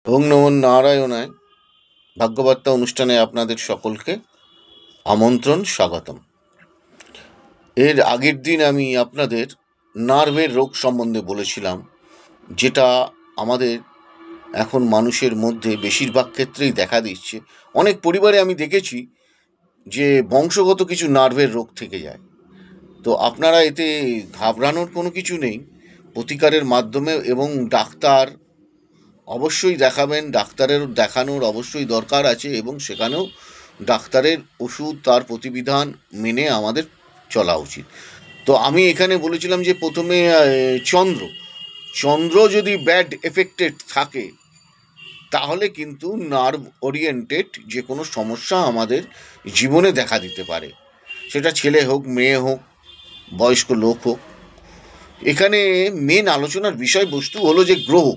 ওং নমো নারায়ণায়। ভাগ্যবার্তা অনুষ্ঠানে আপনাদের সকলকে আমন্ত্রণ, স্বাগতম। এর আগের দিন আমি আপনাদের নার্ভের রোগ সম্বন্ধে বলেছিলাম, যেটা আমাদের এখন মানুষের মধ্যে বেশিরভাগ ক্ষেত্রেই দেখা দিচ্ছে। অনেক পরিবারে আমি দেখেছি যে বংশগত কিছু নার্ভের রোগ থেকে যায়। তো আপনারা এতে ঘাবড়ানোর কোনো কিছু নেই। প্রতিকারের মাধ্যমে এবং ডাক্তার অবশ্যই দেখাবেন, ডাক্তারের দেখানোর অবশ্যই দরকার আছে, এবং সেখানেও ডাক্তারের ওষুধ তার প্রতিবিধান মেনে আমাদের চলা উচিত। তো আমি এখানে বলেছিলাম যে প্রথমে চন্দ্র যদি ব্যাড এফেক্টেড থাকে, তাহলে কিন্তু নার্ভ ওরিয়েন্টেড যে কোনো সমস্যা আমাদের জীবনে দেখা দিতে পারে, সেটা ছেলে হোক, মেয়ে হোক, বয়স্ক লোক হোক। এখানে মেন আলোচনার বিষয়বস্তু হলো যে গ্রহ,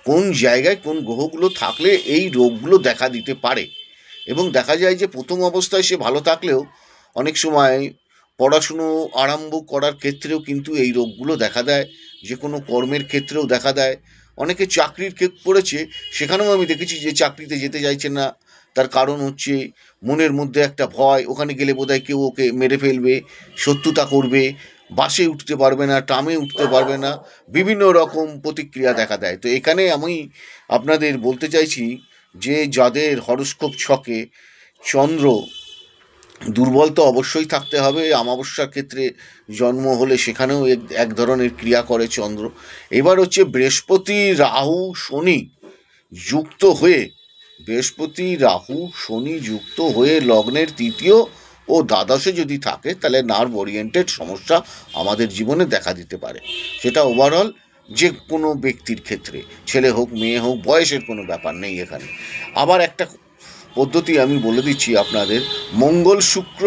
কোন জায়গায় কোন গ্রহগুলো থাকলে এই রোগগুলো দেখা দিতে পারে। এবং দেখা যায় যে প্রথম অবস্থায় সে ভালো থাকলেও অনেক সময় পড়াশুনো আরম্ভ করার ক্ষেত্রেও কিন্তু এই রোগগুলো দেখা দেয়, যে কোনো কর্মের ক্ষেত্রেও দেখা দেয়। অনেকে চাকরির পড়েছে, সেখানেও আমি দেখেছি যে চাকরিতে যেতে চাইছে না। তার কারণ হচ্ছে মনের মধ্যে একটা ভয়, ওখানে গেলে বোধহয় কেউ ওকে মেরে ফেলবে, শত্রুতা করবে, বাসে উঠতে পারবে না, ট্রামে উঠতে পারবে না, বিভিন্ন রকম প্রতিক্রিয়া দেখা দেয়। তো এখানে আমি আপনাদের বলতে চাইছি যে যাদের হরোস্কোপ ছকে চন্দ্র দুর্বল তো অবশ্যই থাকতে হবে। অমাবস্যার ক্ষেত্রে জন্ম হলে সেখানেও এক ধরনের ক্রিয়া করে চন্দ্র। এবার হচ্ছে বৃহস্পতি রাহু শনি যুক্ত হয়ে, লগ্নের তৃতীয় ও দ্বাদশে যদি থাকে, তাহলে নার্ভ ওরিয়েন্টেড সমস্যা আমাদের জীবনে দেখা দিতে পারে। সেটা ওভারঅল যে কোনো ব্যক্তির ক্ষেত্রে, ছেলে হোক, মেয়ে হোক, বয়সের কোনো ব্যাপার নেই এখানে। আবার একটা পদ্ধতি আমি বলে দিচ্ছি আপনাদের, মঙ্গল শুক্র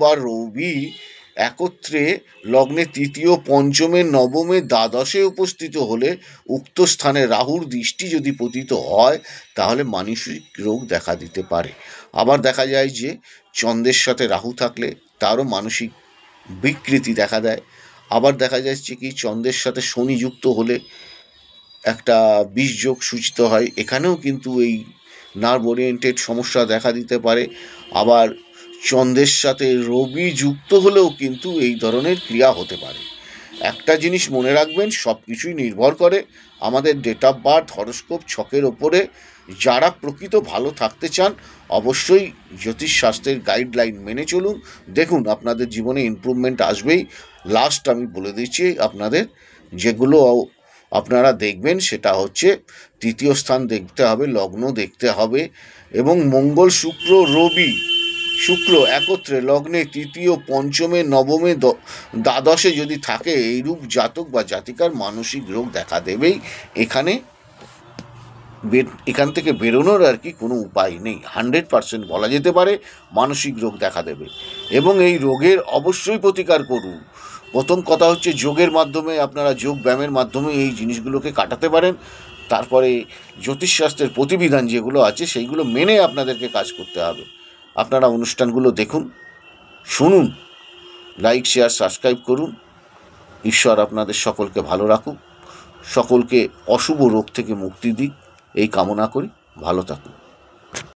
বা রবি একত্রে লগ্নে তৃতীয়, পঞ্চমে, নবমে, দ্বাদশে উপস্থিত হলে উক্ত স্থানে রাহুর দৃষ্টি যদি পতিত হয়, তাহলে মানসিক রোগ দেখা দিতে পারে। আবার দেখা যায় যে চন্দ্রের সাথে রাহু থাকলে তারও মানসিক বিকৃতি দেখা দেয়। আবার দেখা যাচ্ছে কি চন্দ্রের সাথে শনি যুক্ত হলে একটা বিষযোগ সূচিত হয়, এখানেও কিন্তু এই নার্ভ ওরিয়েন্টেড সমস্যা দেখা দিতে পারে। আবার চন্দ্রের সাথে রবি যুক্ত হলেও কিন্তু এই ধরনের ক্রিয়া হতে পারে। একটা জিনিস মনে রাখবেন, সব কিছুই নির্ভর করে আমাদের ডেট অফ বার্থ, হরোস্কোপ ছকের ওপরে। যারা প্রকৃত ভালো থাকতে চান, অবশ্যই জ্যোতিষশাস্ত্রের গাইডলাইন মেনে চলুন। দেখুন আপনাদের জীবনে ইমপ্রুভমেন্ট আসবেই। লাস্ট আমি বলে দিচ্ছি আপনাদের, যেগুলো আপনারা দেখবেন সেটা হচ্ছে তৃতীয় স্থান দেখতে হবে, লগ্ন দেখতে হবে, এবং মঙ্গল শুক্র একত্রে লগ্নে তৃতীয়, পঞ্চমে, নবমে, দ্বাদশে যদি থাকে, এইরূপ জাতক বা জাতিকার মানসিক রোগ দেখা দেবেই। এখান থেকে বেরোনোর আর কি কোনো উপায় নেই। 100% বলা যেতে পারে মানসিক রোগ দেখা দেবে, এবং এই রোগের অবশ্যই প্রতিকার করুন। প্রথম কথা হচ্ছে যোগের মাধ্যমে, আপনারা যোগ ব্যায়ামের মাধ্যমে এই জিনিসগুলোকে কাটাতে পারেন। তারপরে জ্যোতিষশাস্ত্রের প্রতিবিধান যেগুলো আছে সেইগুলো মেনে আপনাদেরকে কাজ করতে হবে। আপনারা অনুষ্ঠানগুলো দেখুন, শুনুন, লাইক, শেয়ার, সাবস্ক্রাইব করুন। ঈশ্বর আপনাদের সকলকে ভালো রাখুক, সকলকে অশুভ রোগ থেকে মুক্তি দিক, এই কামনা করি। ভালো থাকুন।